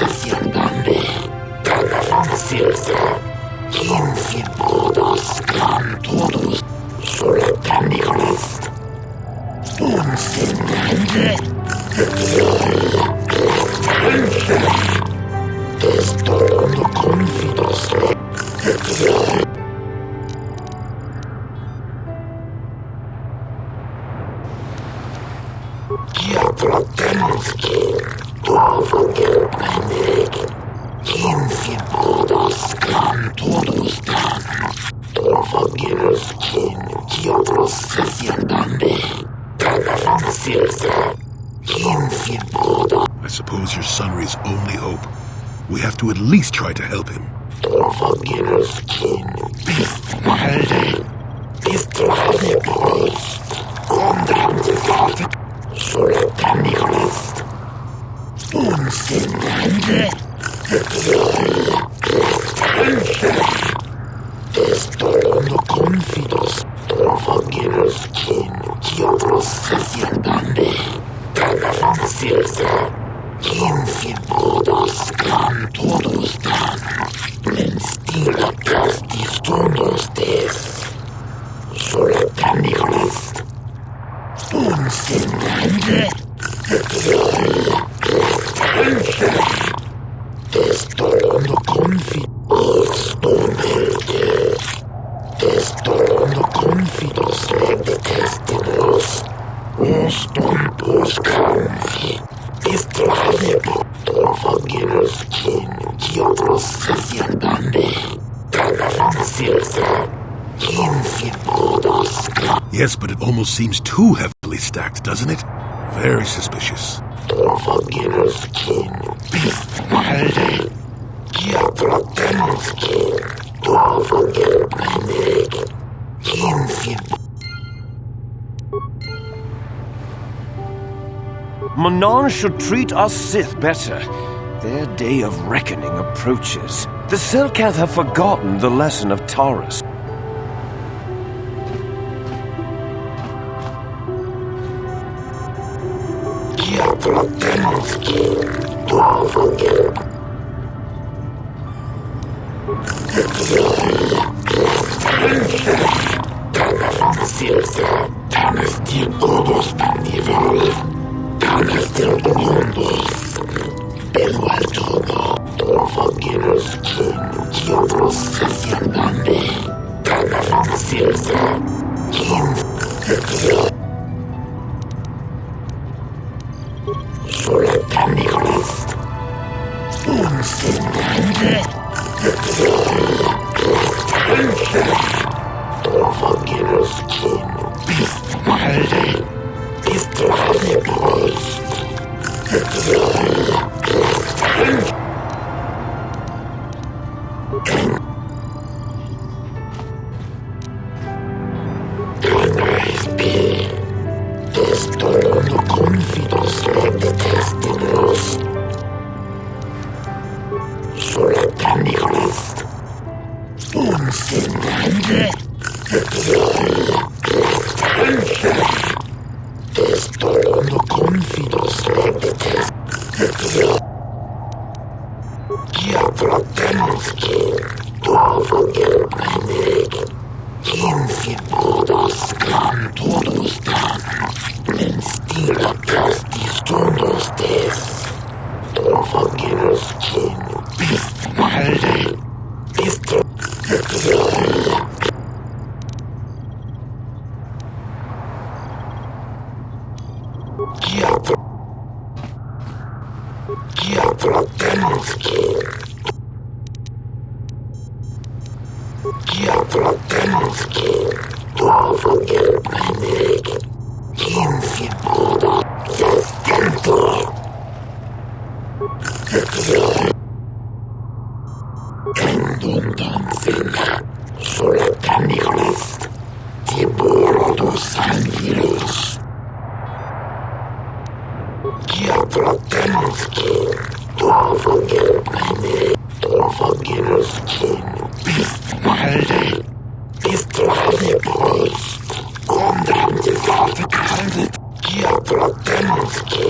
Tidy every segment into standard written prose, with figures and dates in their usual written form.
sacerdote, Elassa, 15 brudos gran todos, soletanigris, uns in Lande, Estolando confidos, Diablo Demonski, Duovo Gelbrennig, 15 brudos gran todos dan, Duovo Gelbrennig, Diablo sacerdote, Elassa, 15 brudos. I suppose you're Sunry's only hope. We have to at least try to help him. Brudos gran todos dan, stila castis tonos des, soletanigris, uns in Lande, Estolando confidos, Estolando confidos detestinos, os tompos canfi, Estradipo, Dorfaginos kin, Diablos sacerdote, Elassa, 15 brudos. Yes, but it almost seems too heavily stacked, doesn't it? Very suspicious. Dorfaginos kin, Malde, Diablo Demonski, Duovo Gelbrennig, 15. Manon should treat us Sith better. Their day of reckoning approaches. The Selkath have forgotten the lesson of Taurus. Diablo Demonski, Duovo Gelbrennig. Tanes die brudos pandival, Tanes del mundos, Benualtono, Dorfaginos kin, Diablos sacerdote, Elassa, 15 soletanigris, uns in Lande, Dorfaginos kin, Malde, Estradipost, Estolando confidos detestinos, soletanigris, uns in Lande, Estolando confidos detestinos, Diablo Demonski, Duovo Gelbrennig, 15 brudos gran todos dan, stila castis tonos des, Dorfaginos kin, Malde, Diablo Demonski, Duovo Gelbrennig, 15 brudos, Sestento, Endundanzina, soletanigris, Tiburodus anvilus, Diablo Demonski, Duovo Gelbrennig, Dorfaginos kin, Malde, Estradipost, Grundamtesartekaldet, Diablo Demonski,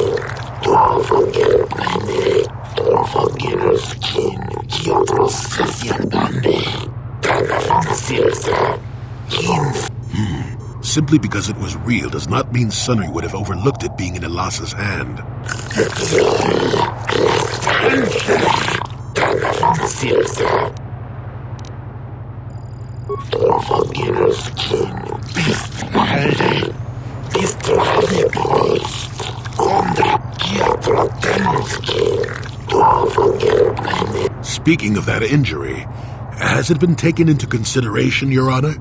Duovo Gelbrennig, Dorfaginos Simply because it was real does not mean Sunry would have overlooked it being in Elassa's hand. Speaking of that injury, has it been taken into consideration, Your Honor?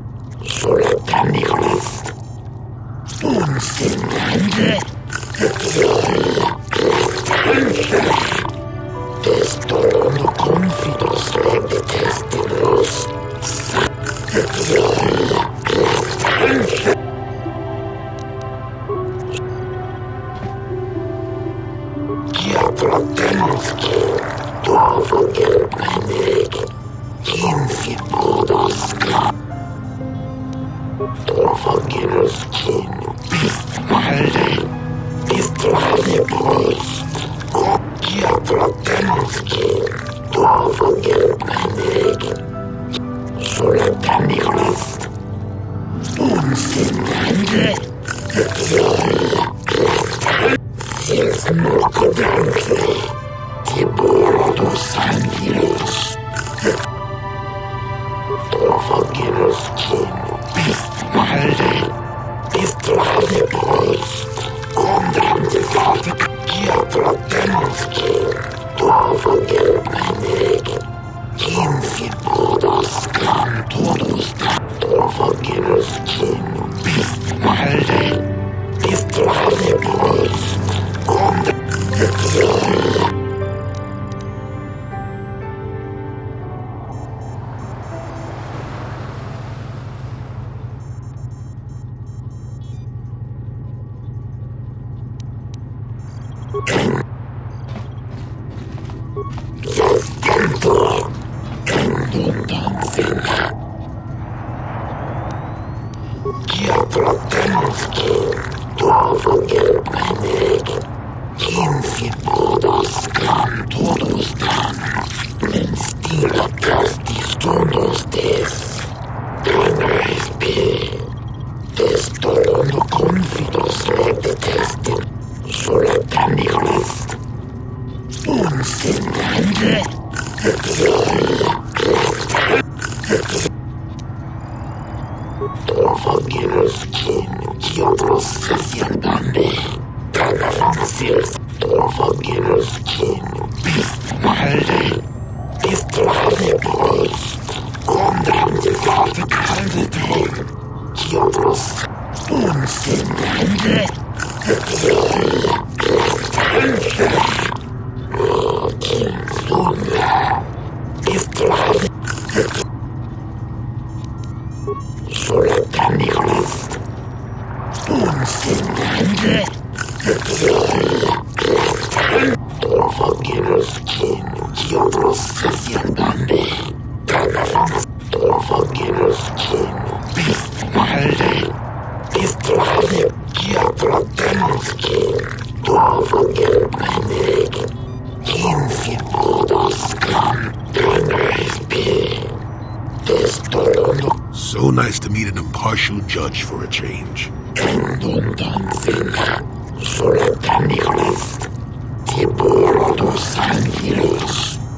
So nice to meet an impartial judge for a change.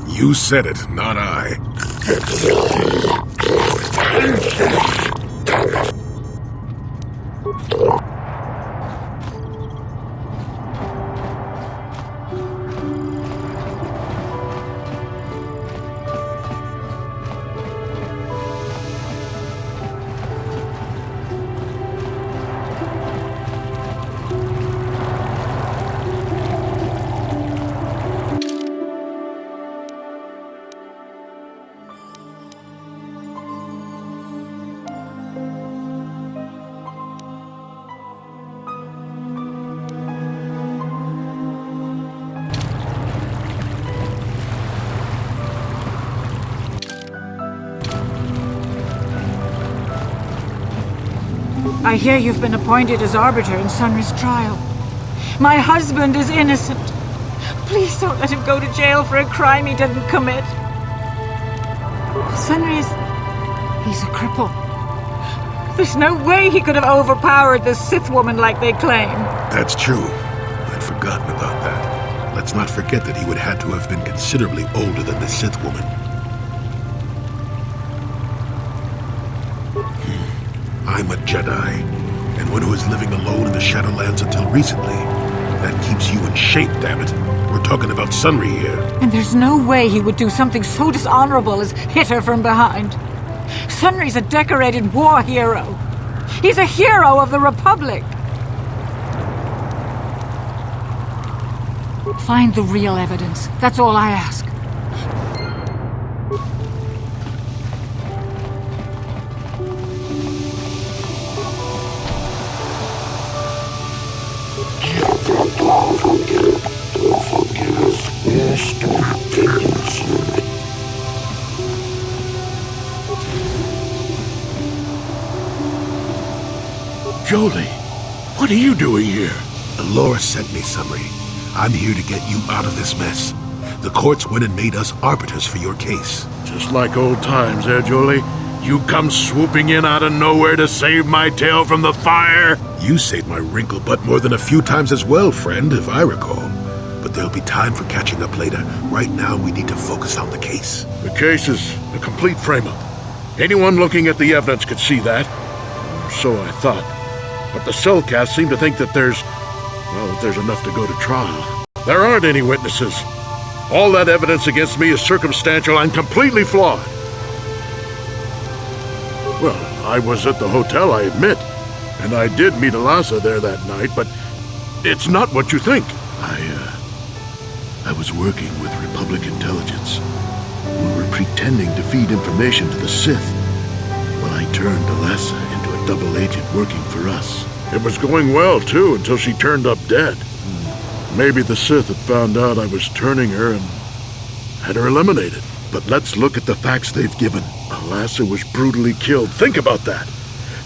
You said it, not I. I hear you've been appointed as arbiter in Sunry's trial. My husband is innocent. Please don't let him go to jail for a crime he didn't commit. Sunry is... he's a cripple. There's no way he could have overpowered the Sith woman like they claim. That's true. I'd forgotten about that. Let's not forget that he would have to have been considerably older than the Sith woman. I'm a Jedi, and one who is living alone in the Shadowlands until recently. That keeps you in shape, damn it. We're talking about Sunry here. And there's no way he would do something so dishonorable as hit her from behind. Sunry's a decorated war hero. He's a hero of the Republic. Find the real evidence. That's all I ask. Jolie, what are you doing here? Elora sent me, Sunry. I'm here to get you out of this mess. The courts went and made us arbiters for your case. Just like old times, eh, Jolie? You come swooping in out of nowhere to save my tail from the fire? You saved my wrinkle butt more than a few times as well, friend, if I recall. But there'll be time for catching up later. Right now, we need to focus on the case. The case is a complete frame-up. Anyone looking at the evidence could see that. So I thought. But the Cellcast seem to think that there's enough to go to trial. There aren't any witnesses. All that evidence against me is circumstantial and completely flawed. Well, I was at the hotel, I admit. And I did meet Elassa there that night, but it's not what you think. I was working with Republic intelligence. We were pretending to feed information to the Sith. Well, I turned Elassa into a double agent working for us. It was going well, too, until she turned up dead. Maybe the Sith had found out I was turning her and had her eliminated. But let's look at the facts they've given. Elassa was brutally killed. Think about that.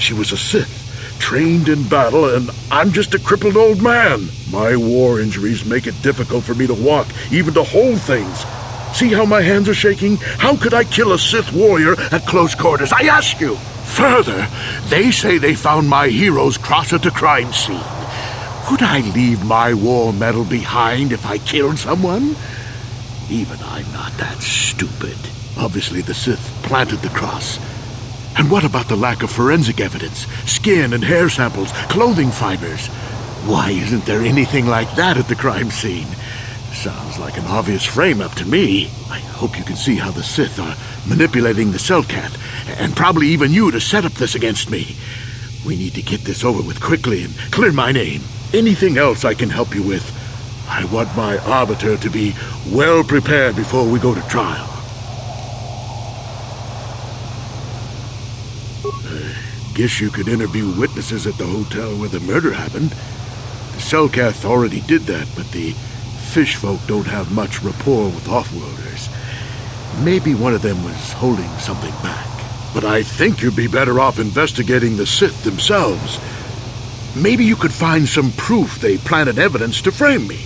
She was a Sith, trained in battle, and I'm just a crippled old man. My war injuries make it difficult for me to walk, even to hold things. See how my hands are shaking? How could I kill a Sith warrior at close quarters? I ask you. Further, they say they found my heroes cross at a crime scene. Would I leave my war medal behind if I killed someone? Even I'm not that stupid. Obviously, the Sith planted the cross. And what about the lack of forensic evidence? Skin and hair samples, clothing fibers. Why isn't there anything like that at the crime scene? Sounds like an obvious frame-up to me. I hope you can see how the Sith are manipulating the Cellcat, and probably even you to set up this against me. We need to get this over with quickly and clear my name. Anything else I can help you with? I want my arbiter to be well prepared before we go to trial. Guess you could interview witnesses at the hotel where the murder happened. The Cellcath already did that, but the fish folk don't have much rapport with off-worlders. Maybe one of them was holding something back. But I think you'd be better off investigating the Sith themselves. Maybe you could find some proof they planted evidence to frame me.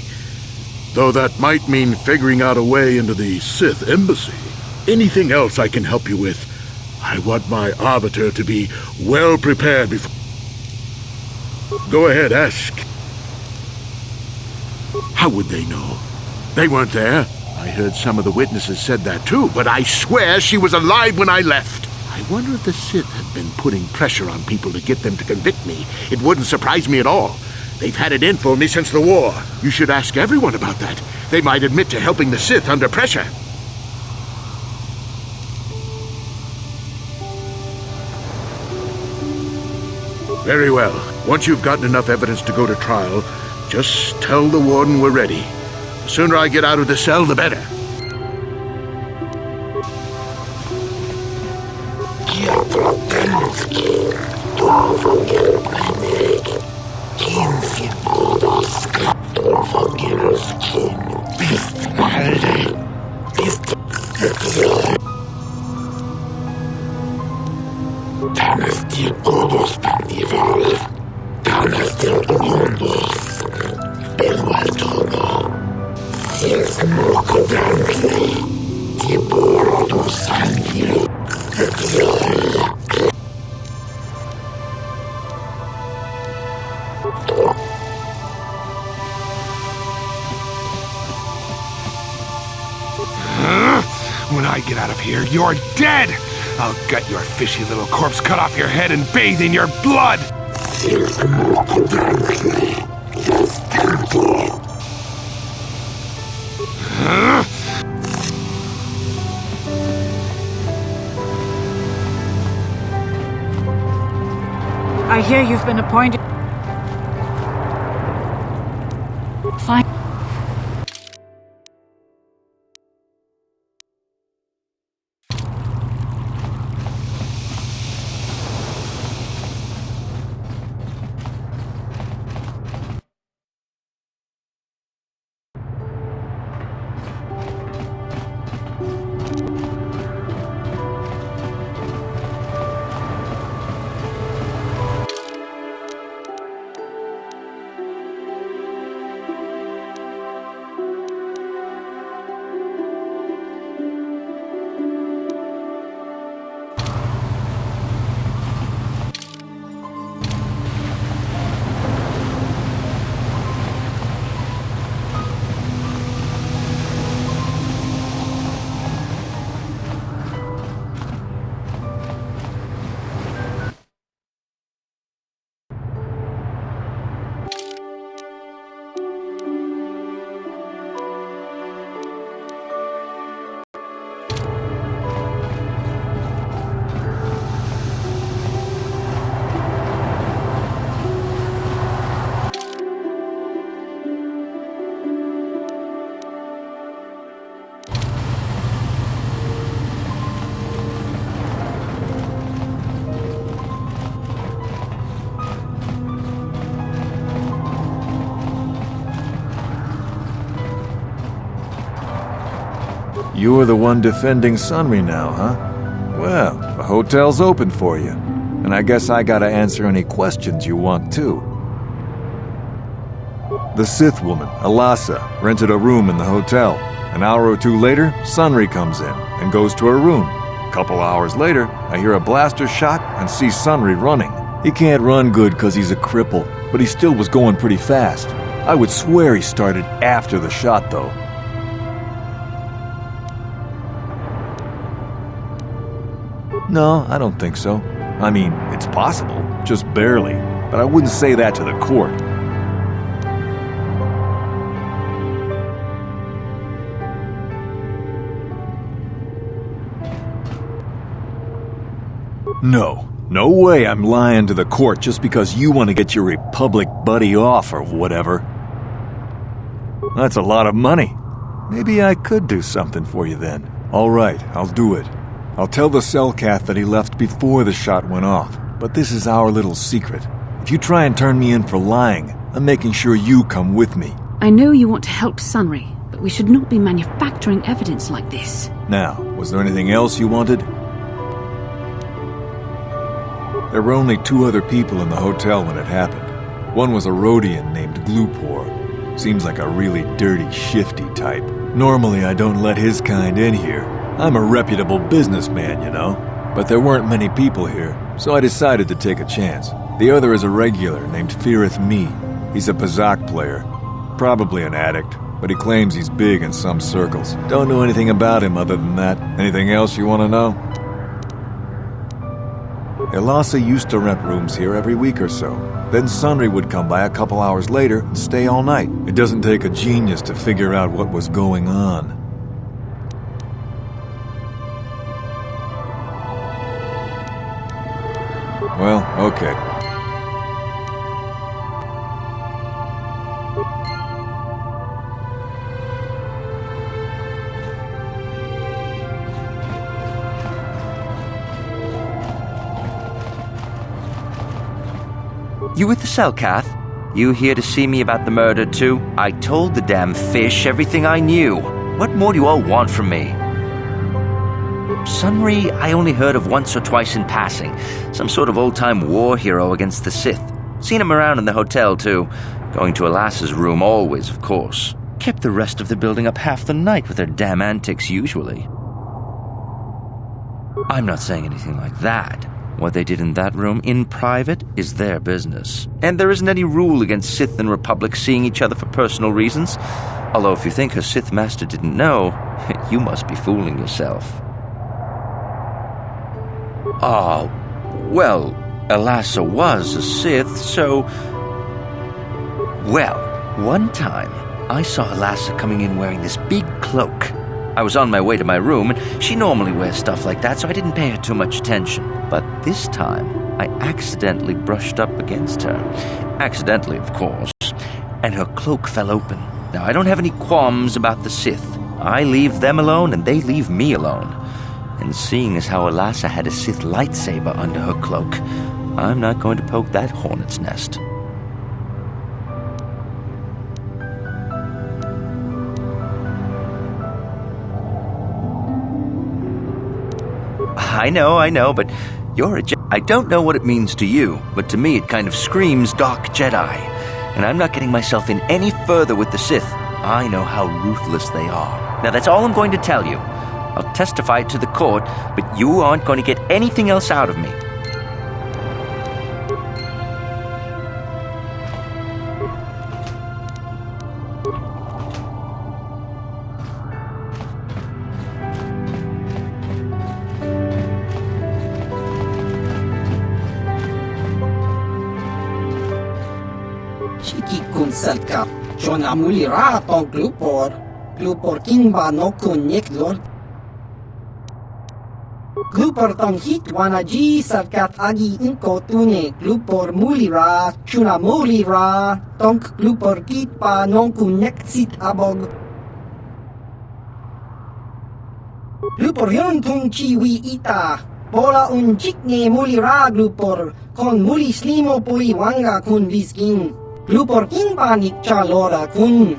Though that might mean figuring out a way into the Sith embassy. Anything else I can help you with? I want my arbiter to be well prepared before... Go ahead, ask. How would they know? They weren't there. I heard some of the witnesses said that too, but I swear she was alive when I left. I wonder if the Sith had been putting pressure on people to get them to convict me. It wouldn't surprise me at all. They've had it in for me since the war. You should ask everyone about that. They might admit to helping the Sith under pressure. Very well. Once you've gotten enough evidence to go to trial, just tell the warden we're ready. The sooner I get out of the cell, the better. When I get out of here, you're dead! I'll gut your fishy little corpse, cut off your head, and bathe in your blood! I hear you've been appointed. Fine. You're the one defending Sunry now, huh? Well, the hotel's open for you. And I guess I gotta answer any questions you want, too. The Sith woman, Elassa, rented a room in the hotel. An hour or two later, Sunry comes in and goes to her room. A couple hours later, I hear a blaster shot and see Sunry running. He can't run good because he's a cripple, but he still was going pretty fast. I would swear he started after the shot, though. No, I don't think so. I mean, it's possible, just barely. But I wouldn't say that to the court. No way I'm lying to the court just because you want to get your Republic buddy off or whatever. That's a lot of money. Maybe I could do something for you then. All right, I'll do it. I'll tell the Selkath that he left before the shot went off, but this is our little secret. If you try and turn me in for lying, I'm making sure you come with me. I know you want to help Sunry, but we should not be manufacturing evidence like this. Now, was there anything else you wanted? There were only 2 other people in the hotel when it happened. One was a Rhodian named Glupor. Seems like a really dirty, shifty type. Normally I don't let his kind in here. I'm a reputable businessman, you know. But there weren't many people here, so I decided to take a chance. The other is a regular named Feareth Me. He's a Pazak player. Probably an addict, but he claims he's big in some circles. Don't know anything about him other than that. Anything else you want to know? Elassa used to rent rooms here every week or so. Then Sunry would come by a couple hours later and stay all night. It doesn't take a genius to figure out what was going on. Well, okay. You with the Selkath? You here to see me about the murder, too? I told the damn fish everything I knew. What more do you all want from me? Sunry, I only heard of once or twice in passing. Some sort of old-time war hero against the Sith. Seen him around in the hotel, too. Going to Elassa's room always, of course. Kept the rest of the building up half the night with their damn antics usually. I'm not saying anything like that. What they did in that room, in private, is their business. And there isn't any rule against Sith and Republic seeing each other for personal reasons. Although if you think her Sith master didn't know, you must be fooling yourself. Well, Elassa was a Sith, so... Well, one time, I saw Elassa coming in wearing this big cloak. I was on my way to my room, and she normally wears stuff like that, so I didn't pay her too much attention. But this time, I accidentally brushed up against her. Accidentally, of course. And her cloak fell open. Now, I don't have any qualms about the Sith. I leave them alone, and they leave me alone. And seeing as how Elassa had a Sith lightsaber under her cloak, I'm not going to poke that hornet's nest. I know, but you're a Jedi. I don't know what it means to you, but to me it kind of screams Dark Jedi. And I'm not getting myself in any further with the Sith. I know how ruthless they are. Now that's all I'm going to tell you. I'll testify to the court, but you aren't going to get anything else out of me. Chiki kun selka, John amuli ra ton glupor kingba no kun nek lord. Glupor ton hit wanaji selkat agi inko tune, glupor muli ra, chuna muli ra, tonk glupor kitpa non kun nek sit abog. Glupor yon tung chiwi ita, bola un chikne muli ra glupor, kon muli slimo pui wanga kun visking. Glupor kingba nik chalora kun.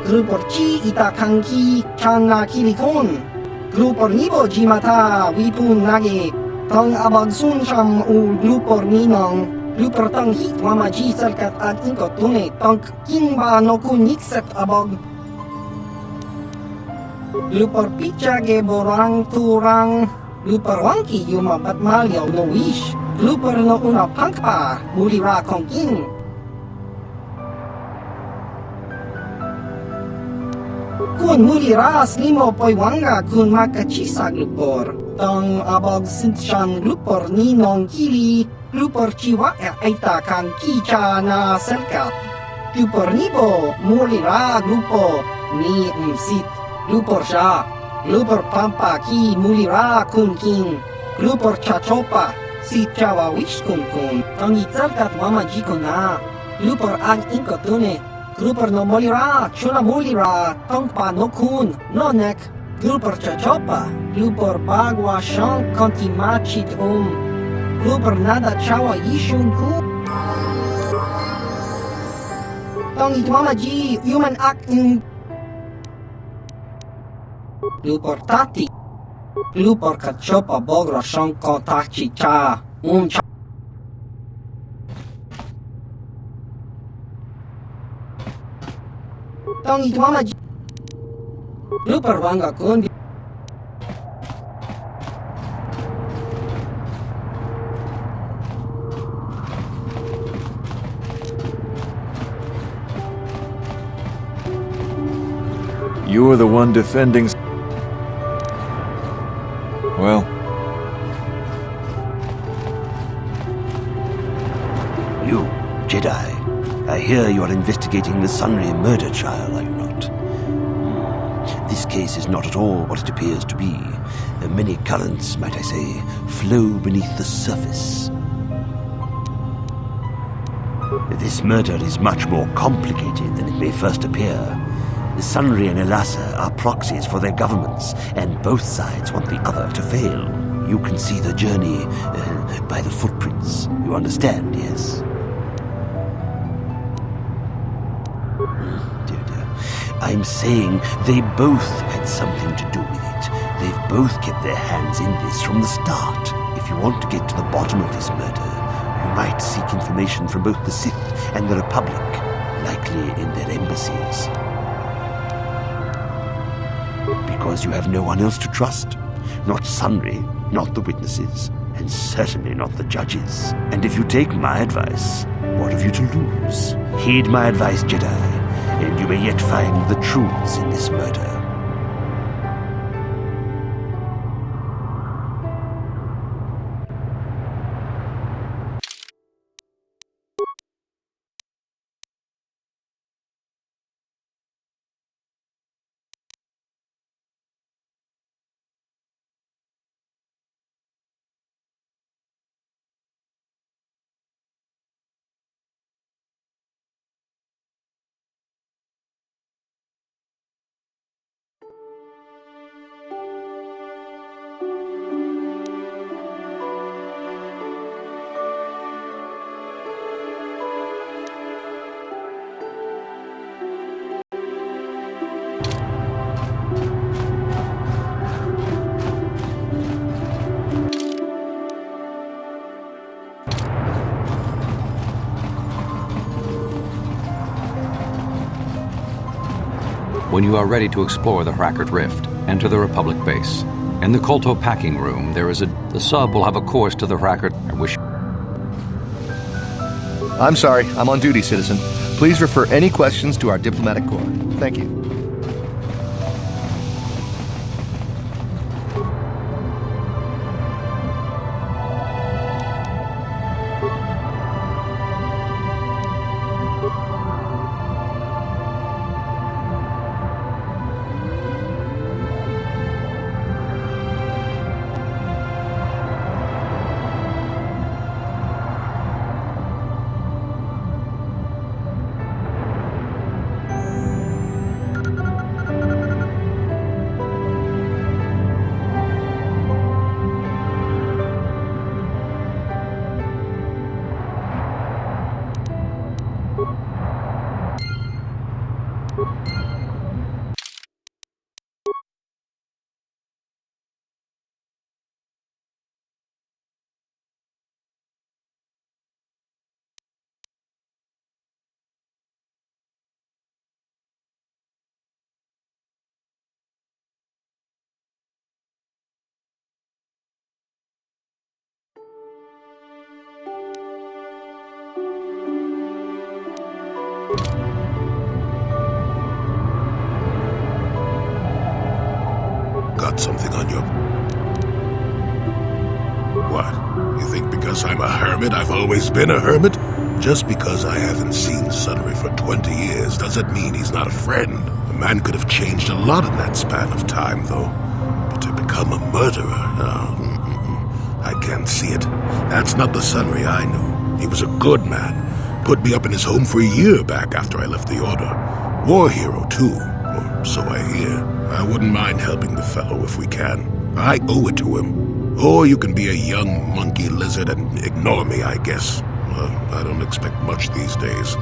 Glupor chi ita kanki chana kilikon. Glupor nibo jimata wipun nage. Tong abag sunsham u glupor ninong. Glupor tong hit wama ji salkat ad inko tune. Tong kingba no kun nikset abog. Glupor pichage borang turang. Glupor wangki yuma batmalyaw no wish. Glupor no una pangpa muli ra kong king. Kun muli ra slimo poi wanga kun makachisa glupor. Tong abog sinshan glupor ninong kili. Glupor chiwa aita kan kicha na selkat. Glupor nibo muli ra glupo ni umsit. Glupor siya. Glupor pampa ki muli ra kun king. Glupor chachopa si chawa wish kun. Tong itzalkat wama jiko na. Glupor ag inko tune. Glupor no muli ra, chuna muli ra, tong pa no kun, no nek. Glupor chachopa. Glupor bagwa shang konti machit Glupor nada chawa yishun kun. Tong itwama ji human act in. Glupor tati. Glupor kachopa bogra shang kontachi cha. Cha. Tong itwama ji. Glupor wanga kun. You were the one defending... Well... You, Jedi, I hear you are investigating the Sunry murder trial, are you not? This case is not at all what it appears to be. Many currents, might I say, flow beneath the surface. This murder is much more complicated than it may first appear. Sunry and Elassa are proxies for their governments, and both sides want the other to fail. You can see the journey by the footprints. You understand, yes? Dear. I'm saying they both had something to do with it. They've both kept their hands in this from the start. If you want to get to the bottom of this murder, you might seek information from both the Sith and the Republic, likely in their embassies. Because you have no one else to trust. Not Sunry, not the witnesses, and certainly not the judges. And if you take my advice, what have you to lose? Heed my advice, Jedi, and you may yet find the truths in this murder. When you are ready to explore the Hrackert Rift, enter the Republic base. In the Kolto packing room, the sub will have a course to the Hrackert. I wish. I'm sorry, I'm on duty, citizen. Please refer any questions to our diplomatic corps. Thank you. Got something on your... What? You think because I'm a hermit, I've always been a hermit? Just because I haven't seen Sunry for 20 years doesn't mean he's not a friend. The man could have changed a lot in that span of time, though. But to become a murderer, I can't see it. That's not the Sunry I knew. He was a good man. Put me up in his home for a year back after I left the Order. War hero, too. Or so I hear. I wouldn't mind helping the fellow if we can. I owe it to him. Or you can be a young monkey lizard and ignore me, I guess. I don't expect much these days.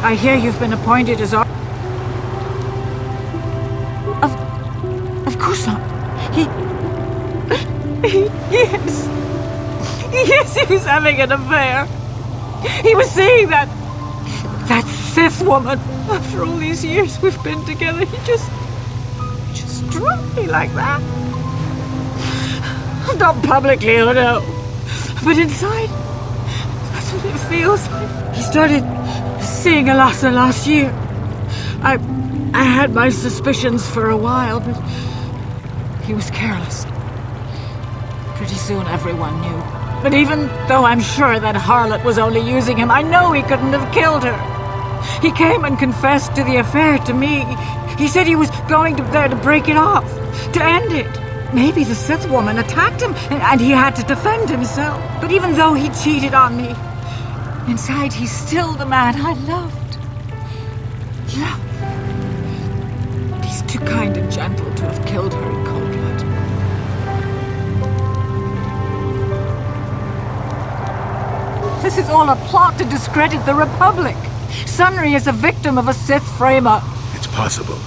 I hear you've been appointed as... Of course not. Yes. Yes, he was having an affair. He was seeing that Sith woman. After all these years we've been together, he just dropped me like that. Not publicly, oh no. But inside, that's what it feels like. He started seeing Elassa last year. I had my suspicions for a while, but he was careless. Pretty soon everyone knew. But even though I'm sure that harlot was only using him, I know he couldn't have killed her. He came and confessed to the affair to me. He said he was going there to break it off, to end it. Maybe the Sith woman attacked him, and he had to defend himself. But even though he cheated on me, inside he's still the man I loved. But he's too kind and gentle to have killed her in cold blood. This is all a plot to discredit the Republic. Sunry is a victim of a Sith frame-up. It's possible.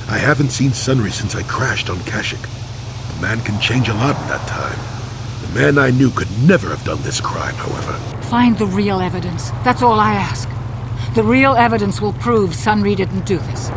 I haven't seen Sunry since I crashed on Kashyyyk. The man can change a lot in that time. The man I knew could never have done this crime, however. Find the real evidence. That's all I ask. The real evidence will prove Sunry didn't do this.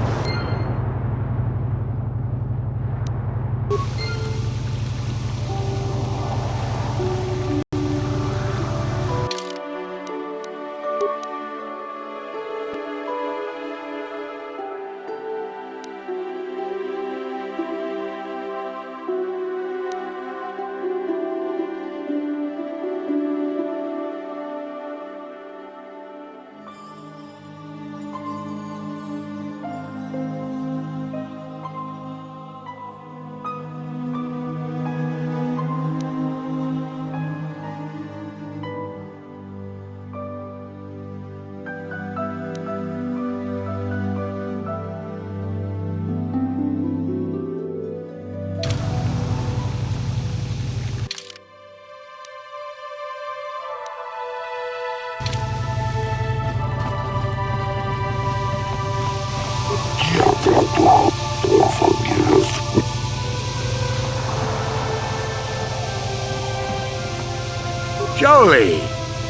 Jolie,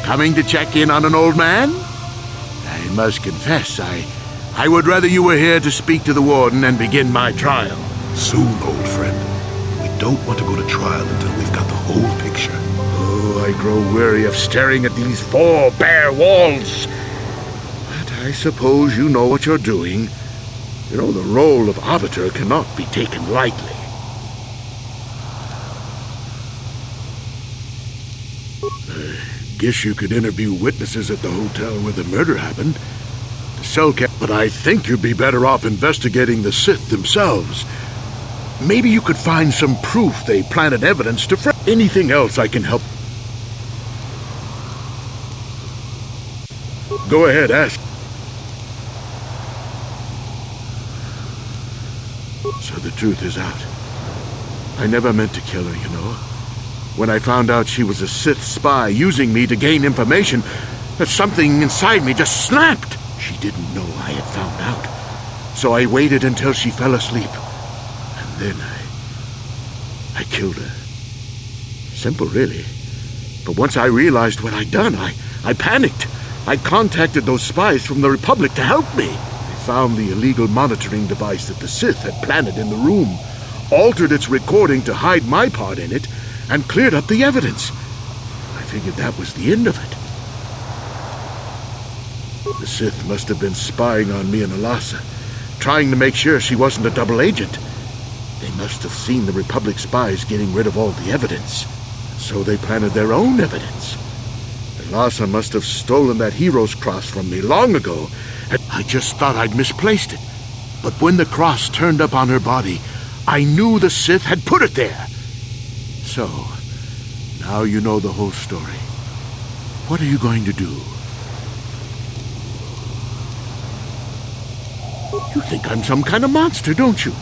coming to check in on an old man? I must confess, I would rather you were here to speak to the warden and begin my trial. Soon, old friend. We don't want to go to trial until we've got the whole picture. Oh, I grow weary of staring at these four bare walls. But I suppose you know what you're doing. You know, the role of arbiter cannot be taken lightly. Guess you could interview witnesses at the hotel where the murder happened. The cell cap, but I think you'd be better off investigating the Sith themselves. Maybe you could find some proof they planted evidence to anything else I can help. Go ahead, ask. So the truth is out. I never meant to kill her, you know. When I found out she was a Sith spy using me to gain information, that something inside me just snapped. She didn't know I had found out. So I waited until she fell asleep. And then I killed her. Simple, really. But once I realized what I'd done, I panicked. I contacted those spies from the Republic to help me. They found the illegal monitoring device that the Sith had planted in the room, altered its recording to hide my part in it, and cleared up the evidence. I figured that was the end of it. The Sith must have been spying on me and Elassa, trying to make sure she wasn't a double agent. They must have seen the Republic spies getting rid of all the evidence, so they planted their own evidence. Elassa must have stolen that hero's cross from me long ago, and I just thought I'd misplaced it. But when the cross turned up on her body, I knew the Sith had put it there. So, now you know the whole story. What are you going to do? You think I'm some kind of monster, don't you?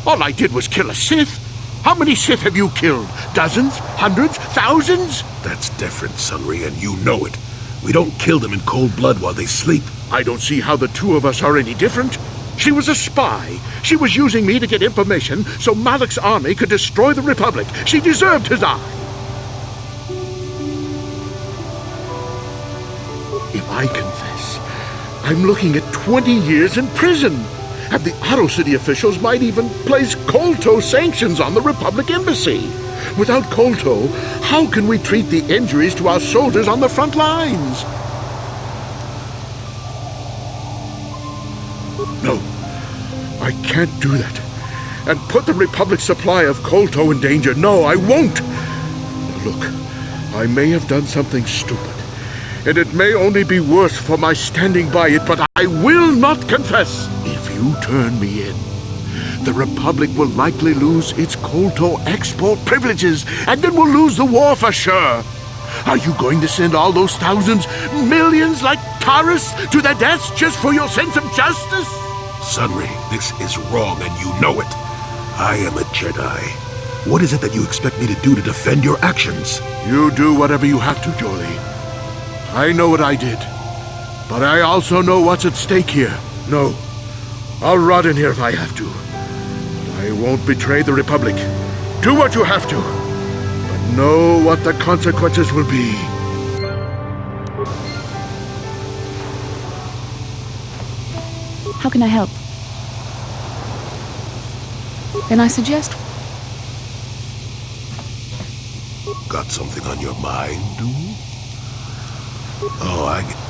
All I did was kill a Sith. How many Sith have you killed? Dozens? Hundreds? Thousands? That's different, Sunry, and you know it. We don't kill them in cold blood while they sleep. I don't see how the two of us are any different. She was a spy. She was using me to get information so Malak's army could destroy the Republic. She deserved to die. If I confess, I'm looking at 20 years in prison. And the Otto City officials might even place Kolto sanctions on the Republic Embassy. Without Kolto, how can we treat the injuries to our soldiers on the front lines? No, I can't do that. And put the Republic's supply of Kolto in danger. No, I won't. Now look, I may have done something stupid. And it may only be worse for my standing by it, but I will not confess. If you turn me in, the Republic will likely lose its Kolto export privileges, and then we'll lose the war for sure. Are you going to send all those thousands, millions like Taurus to their deaths just for your sense of justice? Sunry, this is wrong and you know it. I am a Jedi. What is it that you expect me to do to defend your actions? You do whatever you have to, Jolie. I know what I did, but I also know what's at stake here. No, I'll rot in here if I have to. But I won't betray the Republic. Do what you have to, but know what the consequences will be. How can I help? Then I suggest... Got something on your mind, do? Oh, I get...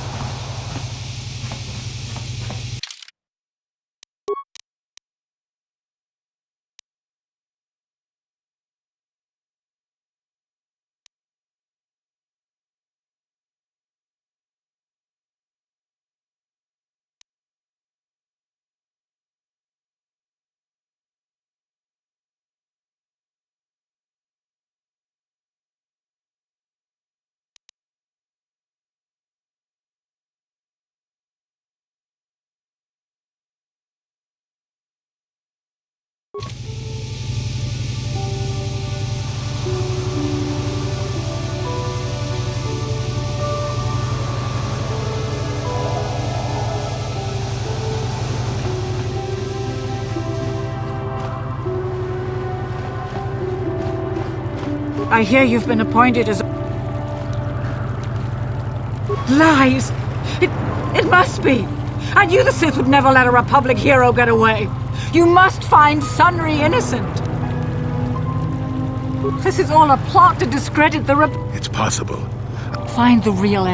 I hear you've been appointed as... Lies! It must be! I knew the Sith would never let a Republic hero get away! You must find Sunry innocent! This is all a plot to discredit the It's possible. Find the real